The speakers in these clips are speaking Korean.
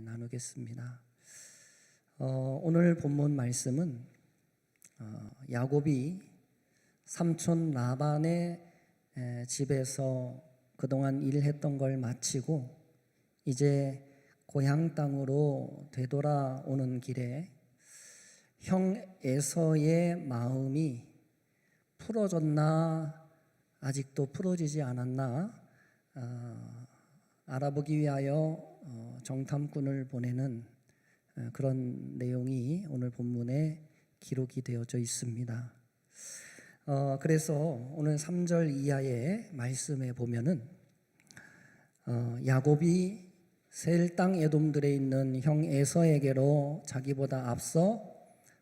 나누겠습니다. 오늘 본문 말씀은 야곱이 삼촌 라반의 집에서 그동안 일했던 걸 마치고 이제 고향 땅으로 되돌아오는 길에 형 에서의 마음이 풀어졌나 아직도 풀어지지 않았나 알아보기 위하여 정탐꾼을 보내는 그런 내용이 오늘 본문에 기록이 되어져 있습니다. 그래서 오늘 3절 이하의 말씀에 보면은 야곱이 세일 땅 에돔들에 있는 형 에서에게로 자기보다 앞서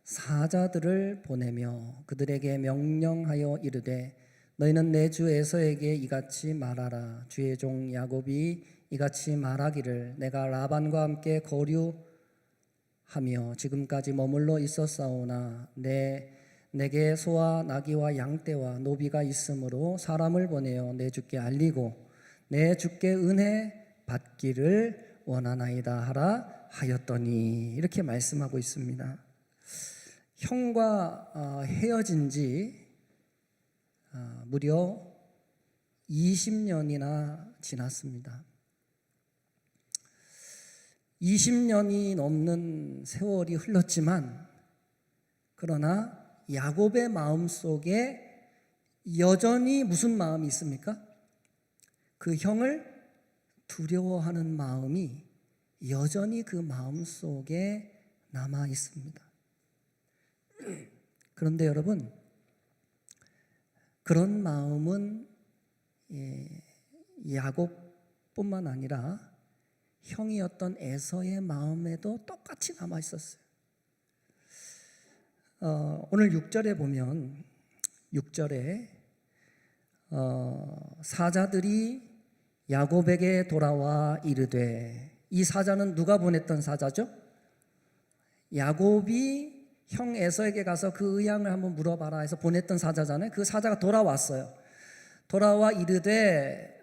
사자들을 보내며 그들에게 명령하여 이르되 너희는 내 주 에서에게 이같이 말하라. 주의 종 야곱이 이같이 말하기를 내가 라반과 함께 거류하며 지금까지 머물러 있었사오나 내게 소와 나귀와 양떼와 노비가 있으므로 사람을 보내어 내 주께 알리고 내 주께 은혜 받기를 원하나이다 하라 하였더니 이렇게 말씀하고 있습니다. 형과 헤어진 지 무려 20년이나 지났습니다. 20년이 넘는 세월이 흘렀지만 그러나 야곱의 마음속에 여전히 무슨 마음이 있습니까? 그 형을 두려워하는 마음이 여전히 그 마음속에 남아 있습니다. 그런데 여러분, 그런 마음은 야곱뿐만 아니라 형이었던 에서의 마음에도 똑같이 남아 있었어요. 오늘 6절에 보면 6절에 사자들이 야곱에게 돌아와 이르되, 이 사자는 누가 보냈던 사자죠? 야곱이 형 에서에게 가서 그 의향을 한번 물어봐라 해서 보냈던 사자잖아요. 그 사자가 돌아왔어요. 돌아와 이르되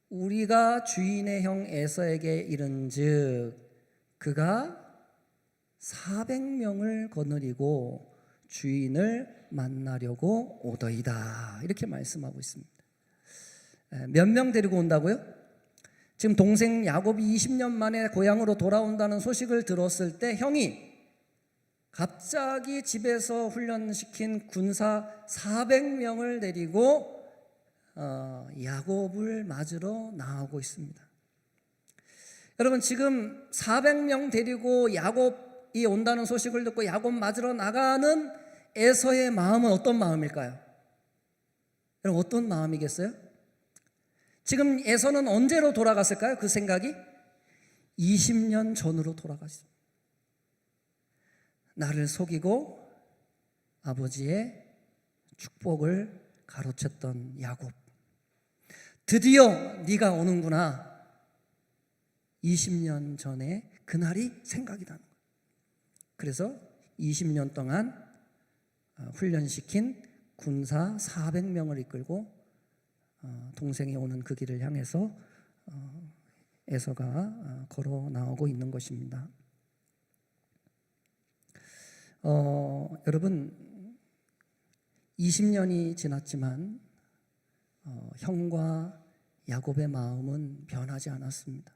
우리가 주인의 형 에서에게 이른즉 그가 400명을 거느리고 주인을 만나려고 오더이다. 이렇게 말씀하고 있습니다. 몇 명 데리고 온다고요? 지금 동생 야곱이 20년 만에 고향으로 돌아온다는 소식을 들었을 때 형이 갑자기 집에서 훈련시킨 군사 400명을 데리고 야곱을 맞으러 나오고 있습니다. 여러분, 지금 400명 데리고 야곱이 온다는 소식을 듣고 야곱 맞으러 나가는 에서의 마음은 어떤 마음일까요? 여러분, 어떤 마음이겠어요? 지금 에서는 언제로 돌아갔을까요? 그 생각이 20년 전으로 돌아갔습니다. 나를 속이고 아버지의 축복을 가로챘던 야곱, 드디어 네가 오는구나. 20년 전에 그날이 생각이 나는 거예요. 그래서 20년 동안 훈련시킨 군사 400명을 이끌고 동생이 오는 그 길을 향해서 에서가 걸어 나오고 있는 것입니다. 여러분, 20년이 지났지만 형과 야곱의 마음은 변하지 않았습니다.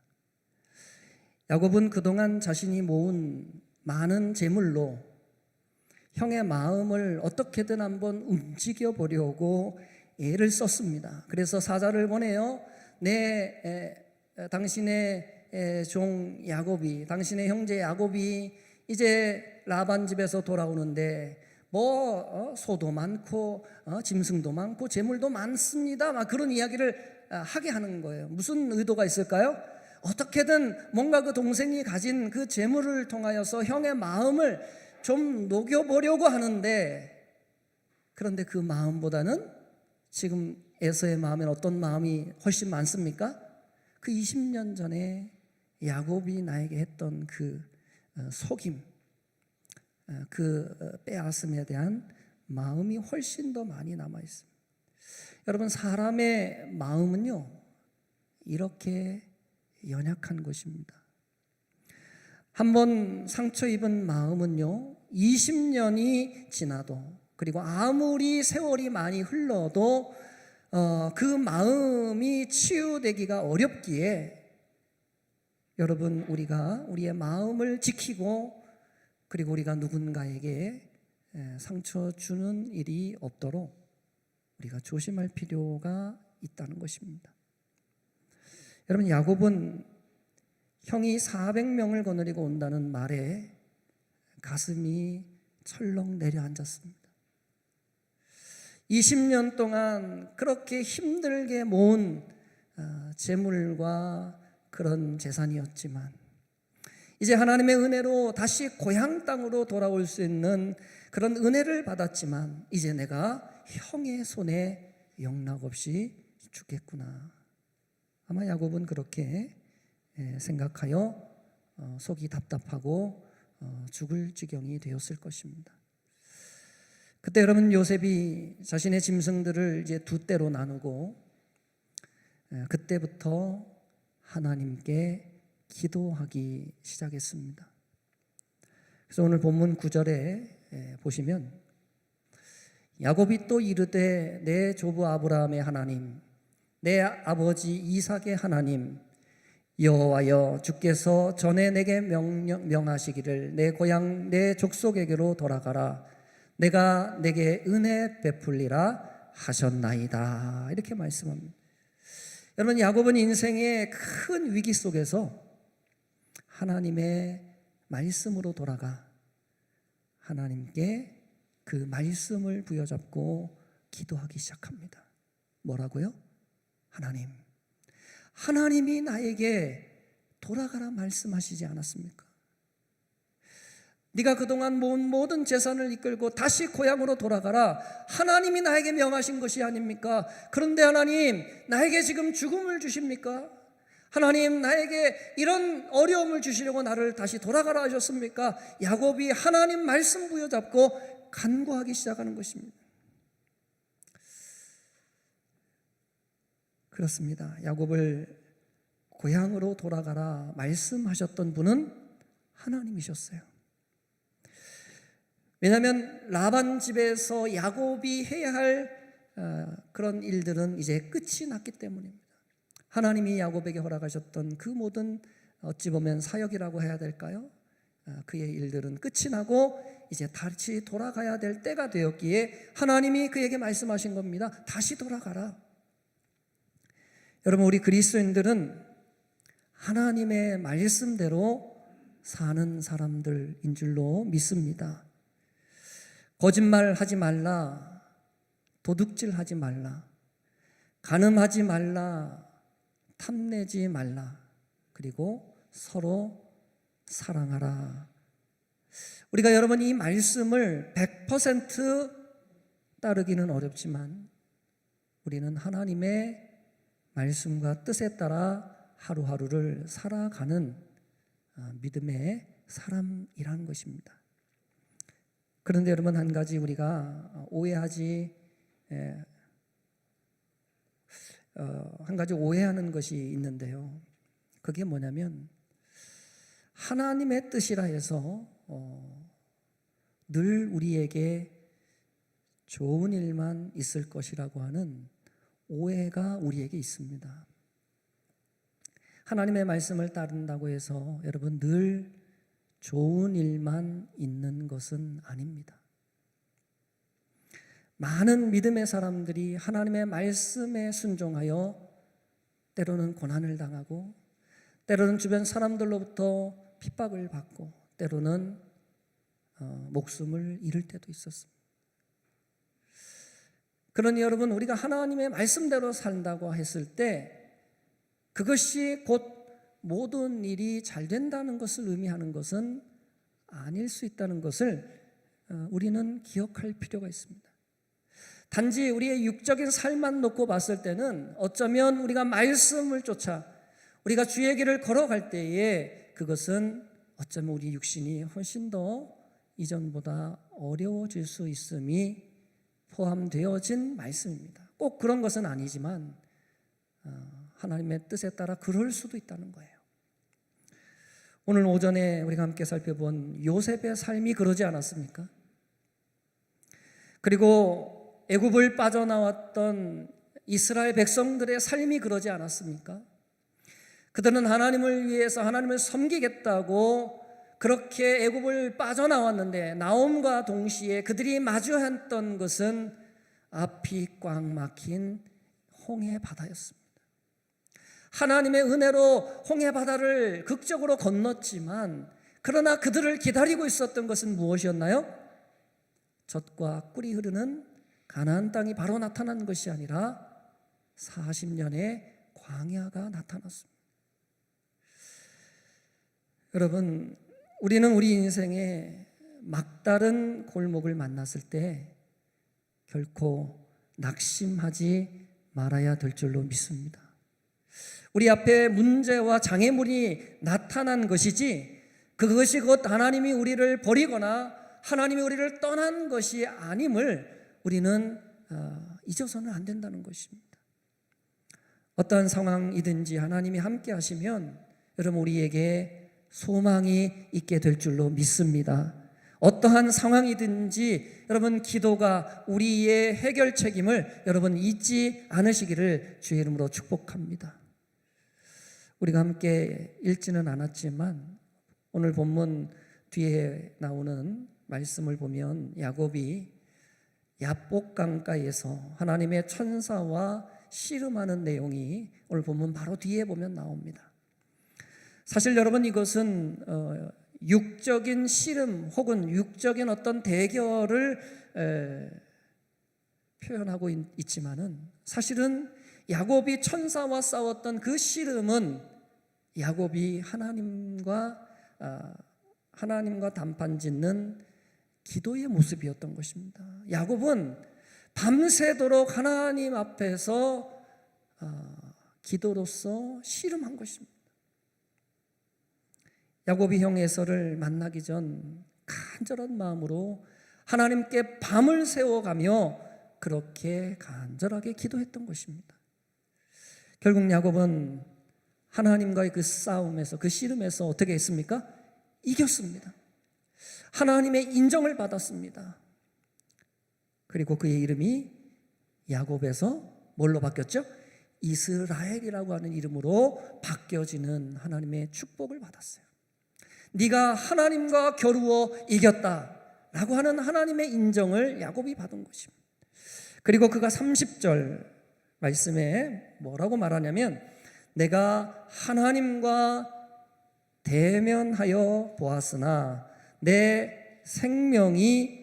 야곱은 그동안 자신이 모은 많은 재물로 형의 마음을 어떻게든 한번 움직여 보려고 애를 썼습니다. 그래서 사자를 보내요. 당신의 종 야곱이, 당신의 형제 야곱이 이제 라반 집에서 돌아오는데 소도 많고 짐승도 많고 재물도 많습니다. 막 그런 이야기를 하게 하는 거예요. 무슨 의도가 있을까요? 어떻게든 뭔가 그 동생이 가진 그 재물을 통하여서 형의 마음을 좀 녹여보려고 하는데, 그런데 그 마음보다는 지금 에서의 마음엔 어떤 마음이 훨씬 많습니까? 그 20년 전에 야곱이 나에게 했던 그 속임, 그 빼앗음에 대한 마음이 훨씬 더 많이 남아 있습니다. 여러분, 사람의 마음은요 이렇게 연약한 것입니다. 한번 상처 입은 마음은요, 20년이 지나도, 그리고 아무리 세월이 많이 흘러도 그 마음이 치유되기가 어렵기에, 여러분, 우리가 우리의 마음을 지키고, 그리고 우리가 누군가에게 상처 주는 일이 없도록 우리가 조심할 필요가 있다는 것입니다. 여러분, 야곱은 형이 400명을 거느리고 온다는 말에 가슴이 철렁 내려앉았습니다. 20년 동안 그렇게 힘들게 모은 재물과 그런 재산이었지만, 이제 하나님의 은혜로 다시 고향 땅으로 돌아올 수 있는 그런 은혜를 받았지만, 이제 내가 형의 손에 영락없이 죽겠구나. 아마 야곱은 그렇게 생각하여 속이 답답하고 죽을 지경이 되었을 것입니다. 그때 여러분, 요셉이 자신의 짐승들을 이제 두 떼로 나누고 그때부터 하나님께 기도하기 시작했습니다. 그래서 오늘 본문 9절에 보시면, 야곱이 또 이르되 내 조부 아브라함의 하나님, 내 아버지 이삭의 하나님, 여호와여, 주께서 전에 내게 명하시기를 내 고향 내 족속에게로 돌아가라, 내가 내게 은혜 베풀리라 하셨나이다. 이렇게 말씀합니다. 여러분, 야곱은 인생의 큰 위기 속에서 하나님의 말씀으로 돌아가 하나님께 그 말씀을 부여잡고 기도하기 시작합니다. 뭐라고요? 하나님이 나에게 돌아가라 말씀하시지 않았습니까? 네가 그동안 모은 모든 재산을 이끌고 다시 고향으로 돌아가라, 하나님이 나에게 명하신 것이 아닙니까? 그런데 하나님, 나에게 지금 죽음을 주십니까? 하나님, 나에게 이런 어려움을 주시려고 나를 다시 돌아가라 하셨습니까? 야곱이 하나님 말씀 부여잡고 간구하기 시작하는 것입니다. 그렇습니다. 야곱을 고향으로 돌아가라 말씀하셨던 분은 하나님이셨어요. 왜냐하면 라반 집에서 야곱이 해야 할 그런 일들은 이제 끝이 났기 때문입니다. 하나님이 야곱에게 허락하셨던 그 모든, 어찌 보면 사역이라고 해야 될까요? 그의 일들은 끝이 나고 이제 다시 돌아가야 될 때가 되었기에 하나님이 그에게 말씀하신 겁니다. 다시 돌아가라. 여러분, 우리 그리스도인들은 하나님의 말씀대로 사는 사람들인 줄로 믿습니다. 거짓말하지 말라, 도둑질하지 말라, 간음하지 말라, 탐내지 말라, 그리고 서로 사랑하라. 우리가 여러분 이 말씀을 100% 따르기는 어렵지만 우리는 하나님의 말씀과 뜻에 따라 하루하루를 살아가는 믿음의 사람이라는 것입니다. 그런데 여러분, 한 가지 우리가 한 가지 오해하는 것이 있는데요. 그게 뭐냐면, 하나님의 뜻이라 해서 늘 우리에게 좋은 일만 있을 것이라고 하는 오해가 우리에게 있습니다. 하나님의 말씀을 따른다고 해서 여러분 늘 좋은 일만 있는 것은 아닙니다. 많은 믿음의 사람들이 하나님의 말씀에 순종하여 때로는 고난을 당하고, 때로는 주변 사람들로부터 핍박을 받고, 때로는 목숨을 잃을 때도 있었습니다. 그러니 여러분, 우리가 하나님의 말씀대로 산다고 했을 때 그것이 곧 모든 일이 잘 된다는 것을 의미하는 것은 아닐 수 있다는 것을 우리는 기억할 필요가 있습니다. 단지 우리의 육적인 삶만 놓고 봤을 때는 어쩌면 우리가 말씀을 쫓아 우리가 주의 길을 걸어갈 때에 그것은 어쩌면 우리 육신이 훨씬 더 이전보다 어려워질 수 있음이 포함되어진 말씀입니다. 꼭 그런 것은 아니지만 하나님의 뜻에 따라 그럴 수도 있다는 거예요. 오늘 오전에 우리가 함께 살펴본 요셉의 삶이 그러지 않았습니까? 그리고 애굽을 빠져나왔던 이스라엘 백성들의 삶이 그러지 않았습니까? 그들은 하나님을 위해서 하나님을 섬기겠다고 그렇게 애굽을 빠져나왔는데 나옴과 동시에 그들이 마주했던 것은 앞이 꽉 막힌 홍해 바다였습니다. 하나님의 은혜로 홍해 바다를 극적으로 건넜지만 그러나 그들을 기다리고 있었던 것은 무엇이었나요? 젖과 꿀이 흐르는 가나안 땅이 바로 나타난 것이 아니라 40년의 광야가 나타났습니다. 여러분, 우리는 우리 인생에 막다른 골목을 만났을 때 결코 낙심하지 말아야 될 줄로 믿습니다. 우리 앞에 문제와 장애물이 나타난 것이지 그것이 곧 하나님이 우리를 버리거나 하나님이 우리를 떠난 것이 아님을 우리는 잊어서는 안 된다는 것입니다. 어떠한 상황이든지 하나님이 함께 하시면 여러분 우리에게 소망이 있게 될 줄로 믿습니다. 어떠한 상황이든지 여러분 기도가 우리의 해결 책임을 여러분 잊지 않으시기를 주의 이름으로 축복합니다. 우리가 함께 읽지는 않았지만 오늘 본문 뒤에 나오는 말씀을 보면 야곱이 야복강가에서 하나님의 천사와 씨름하는 내용이 오늘 본문 바로 뒤에 보면 나옵니다. 사실 여러분 이것은 육적인 씨름 혹은 육적인 어떤 대결을 표현하고 있지만은 사실은 야곱이 천사와 싸웠던 그 씨름은 야곱이 하나님과 단판 짓는 기도의 모습이었던 것입니다. 야곱은 밤새도록 하나님 앞에서 기도로서 씨름한 것입니다. 야곱이 형 에서를 만나기 전 간절한 마음으로 하나님께 밤을 새워가며 그렇게 간절하게 기도했던 것입니다. 결국 야곱은 하나님과의 그 싸움에서 그 씨름에서 어떻게 했습니까? 이겼습니다. 하나님의 인정을 받았습니다. 그리고 그의 이름이 야곱에서 뭘로 바뀌었죠? 이스라엘이라고 하는 이름으로 바뀌어지는 하나님의 축복을 받았어요. 네가 하나님과 겨루어 이겼다라고 하는 하나님의 인정을 야곱이 받은 것입니다. 그리고 그가 30절 말씀에 뭐라고 말하냐면 내가 하나님과 대면하여 보았으나 내 생명이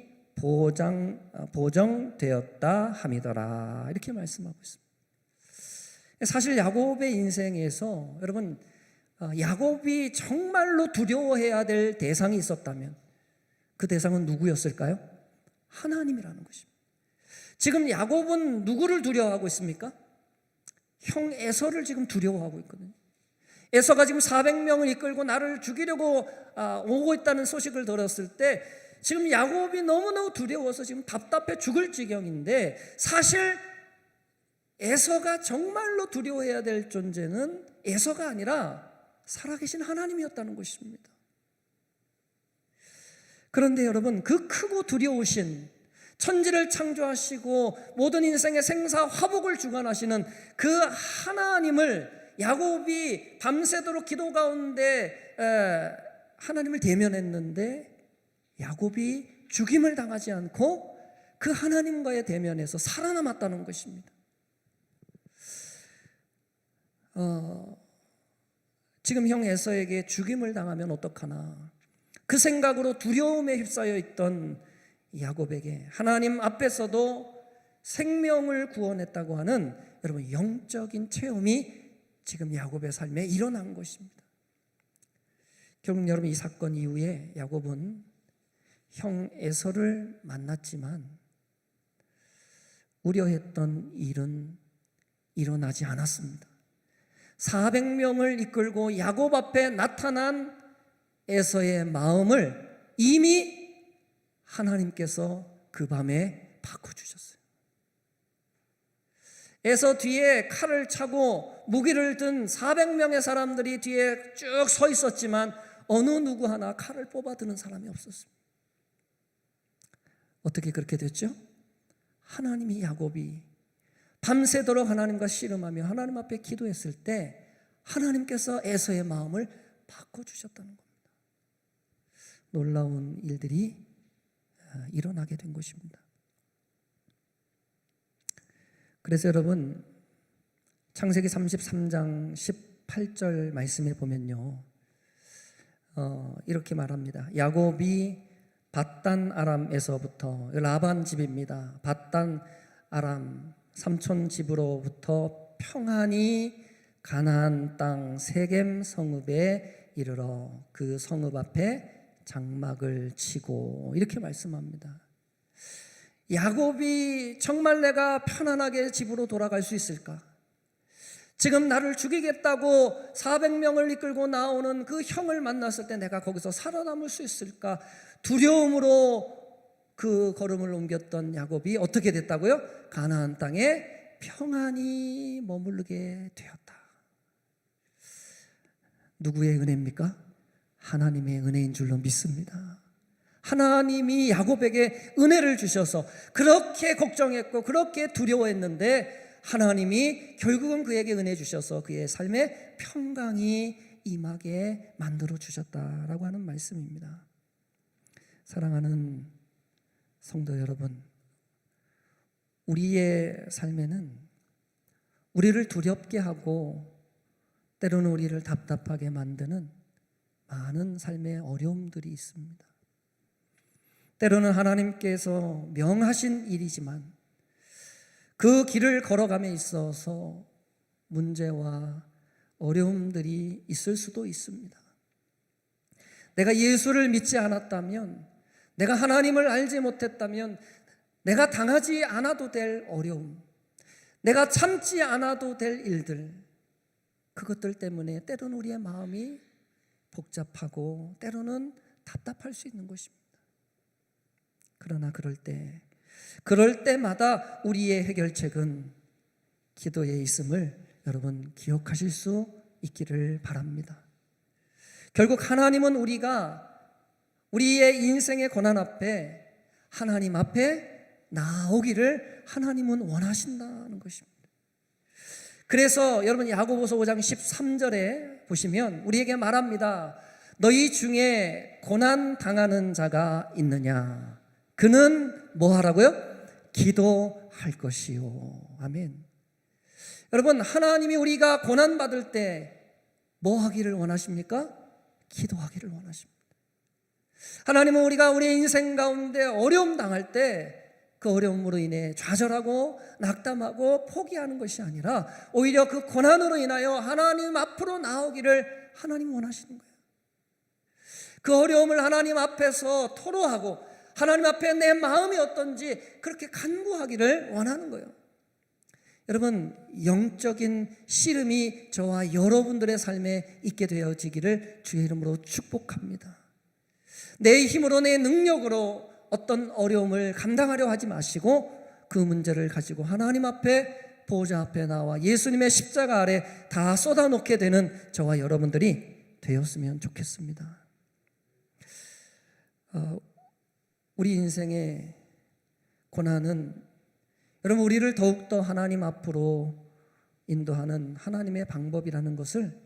보정되었다 함이더라 이렇게 말씀하고 있습니다. 사실 야곱의 인생에서 여러분 야곱이 정말로 두려워해야 될 대상이 있었다면 그 대상은 누구였을까요? 하나님이라는 것입니다. 지금 야곱은 누구를 두려워하고 있습니까? 형 에서를 지금 두려워하고 있거든요. 에서가 지금 400명을 이끌고 나를 죽이려고 오고 있다는 소식을 들었을 때 지금 야곱이 너무너무 두려워서 지금 답답해 죽을 지경인데 사실 에서가 정말로 두려워해야 될 존재는 에서가 아니라 살아계신 하나님이었다는 것입니다. 그런데 여러분 그 크고 두려우신 천지를 창조하시고 모든 인생의 생사화복을 주관하시는 그 하나님을 야곱이 밤새도록 기도 가운데 하나님을 대면했는데 야곱이 죽임을 당하지 않고 그 하나님과의 대면에서 살아남았다는 것입니다. 지금 형 에서에게 죽임을 당하면 어떡하나 그 생각으로 두려움에 휩싸여 있던 야곱에게 하나님 앞에서도 생명을 구원했다고 하는 여러분 영적인 체험이 지금 야곱의 삶에 일어난 것입니다. 결국 여러분 이 사건 이후에 야곱은 형 에서를 만났지만 우려했던 일은 일어나지 않았습니다. 400명을 이끌고 야곱 앞에 나타난 에서의 마음을 이미 하나님께서 그 밤에 바꿔주셨어요. 에서 뒤에 칼을 차고 무기를 든 400명의 사람들이 뒤에 쭉 서 있었지만 어느 누구 하나 칼을 뽑아드는 사람이 없었습니다. 어떻게 그렇게 됐죠? 하나님이 야곱이 밤새도록 하나님과 씨름하며 하나님 앞에 기도했을 때 하나님께서 에서의 마음을 바꿔주셨다는 겁니다. 놀라운 일들이 일어나게 된 것입니다. 그래서 여러분, 창세기 33장 18절 말씀에 보면요, 이렇게 말합니다. 야곱이 밧단 아람에서부터, 라반 집입니다. 밧단 아람 삼촌 집으로부터 평안히 가나안 땅 세겜 성읍에 이르러 그 성읍 앞에 장막을 치고, 이렇게 말씀합니다. 야곱이 정말 내가 편안하게 집으로 돌아갈 수 있을까? 지금 나를 죽이겠다고 400명을 이끌고 나오는 그 형을 만났을 때 내가 거기서 살아남을 수 있을까? 두려움으로 그 걸음을 옮겼던 야곱이 어떻게 됐다고요? 가나안 땅에 평안히 머무르게 되었다. 누구의 은혜입니까? 하나님의 은혜인 줄로 믿습니다. 하나님이 야곱에게 은혜를 주셔서 그렇게 걱정했고 그렇게 두려워했는데 하나님이 결국은 그에게 은혜 주셔서 그의 삶에 평강이 임하게 만들어 주셨다라고 하는 말씀입니다. 사랑하는 성도 여러분, 우리의 삶에는 우리를 두렵게 하고 때로는 우리를 답답하게 만드는 많은 삶의 어려움들이 있습니다. 때로는 하나님께서 명하신 일이지만 그 길을 걸어감에 있어서 문제와 어려움들이 있을 수도 있습니다. 내가 예수를 믿지 않았다면, 내가 하나님을 알지 못했다면 내가 당하지 않아도 될 어려움, 내가 참지 않아도 될 일들, 그것들 때문에 때로는 우리의 마음이 복잡하고 때로는 답답할 수 있는 것입니다. 그러나 그럴 때마다 우리의 해결책은 기도에 있음을 여러분 기억하실 수 있기를 바랍니다. 결국 하나님은 우리의 인생의 고난 앞에 하나님 앞에 나오기를 하나님은 원하신다는 것입니다. 그래서 여러분 야고보서 5장 13절에 보시면 우리에게 말합니다. 너희 중에 고난 당하는 자가 있느냐? 그는 뭐 하라고요? 기도할 것이요. 아멘. 여러분, 하나님이 우리가 고난 받을 때 뭐 하기를 원하십니까? 기도하기를 원하십니다. 하나님은 우리가 우리의 인생 가운데 어려움 당할 때 그 어려움으로 인해 좌절하고 낙담하고 포기하는 것이 아니라 오히려 그 고난으로 인하여 하나님 앞으로 나오기를 하나님 원하시는 거예요. 그 어려움을 하나님 앞에서 토로하고 하나님 앞에 내 마음이 어떤지 그렇게 간구하기를 원하는 거예요. 여러분, 영적인 씨름이 저와 여러분들의 삶에 있게 되어지기를 주의 이름으로 축복합니다. 내 힘으로 내 능력으로 어떤 어려움을 감당하려 하지 마시고 그 문제를 가지고 하나님 앞에 보호자 앞에 나와 예수님의 십자가 아래 다 쏟아놓게 되는 저와 여러분들이 되었으면 좋겠습니다. 우리 인생의 고난은 여러분 우리를 더욱더 하나님 앞으로 인도하는 하나님의 방법이라는 것을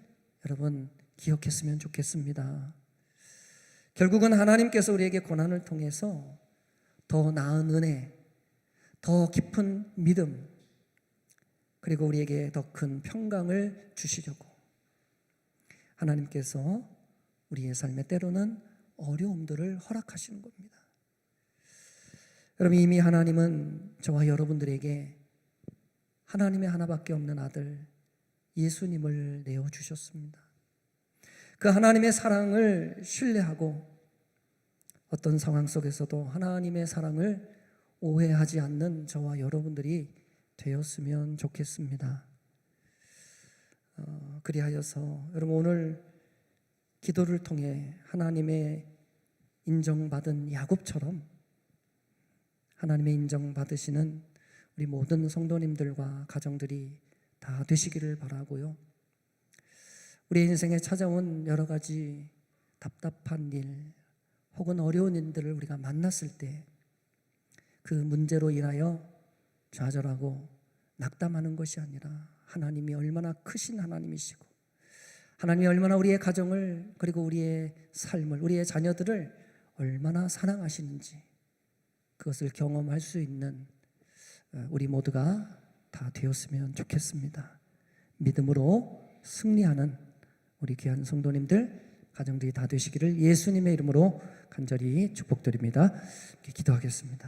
여러분 기억했으면 좋겠습니다. 결국은 하나님께서 우리에게 고난을 통해서 더 나은 은혜, 더 깊은 믿음, 그리고 우리에게 더 큰 평강을 주시려고 하나님께서 우리의 삶에 때로는 어려움들을 허락하시는 겁니다. 여러분, 이미 하나님은 저와 여러분들에게 하나님의 하나밖에 없는 아들 예수님을 내어주셨습니다. 그 하나님의 사랑을 신뢰하고 어떤 상황 속에서도 하나님의 사랑을 오해하지 않는 저와 여러분들이 되었으면 좋겠습니다. 그리하여서 여러분 오늘 기도를 통해 하나님의 인정받은 야곱처럼 하나님의 인정받으시는 우리 모든 성도님들과 가정들이 다 되시기를 바라고요. 우리 인생에 찾아온 여러 가지 답답한 일 혹은 어려운 일들을 우리가 만났을 때 그 문제로 인하여 좌절하고 낙담하는 것이 아니라 하나님이 얼마나 크신 하나님이시고 하나님이 얼마나 우리의 가정을 그리고 우리의 삶을 우리의 자녀들을 얼마나 사랑하시는지 그것을 경험할 수 있는 우리 모두가 다 되었으면 좋겠습니다. 믿음으로 승리하는 우리 귀한 성도님들 가정들이 다 되시기를 예수님의 이름으로 간절히 축복드립니다. 기도하겠습니다.